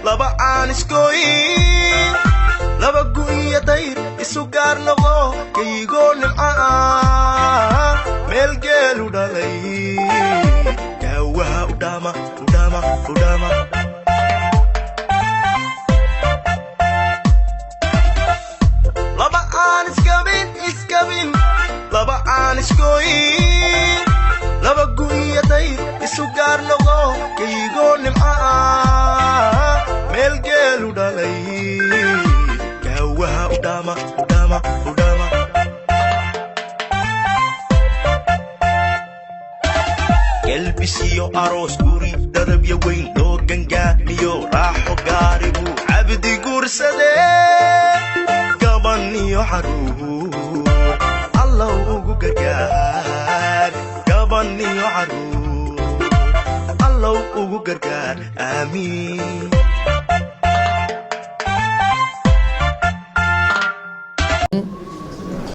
laba aan iskooyin laba gu'iya dayr isu gaar noqo kaygoo nimca meel geelu dhalay gaawaha udhaama laba aan iskabin laba aan iskooyin laba gu'iya dayr isu gaar noqo kaygoo nimca meel geelu dhalay gaawaha udhaama gelbisiyo aroos guri dadabya weyn loo gangaamiyo raaxo gaarigu cabdi guursade gaban iyo caruur allow ugu gargaar gaban iyo caruur allow ugu gargaar aamiin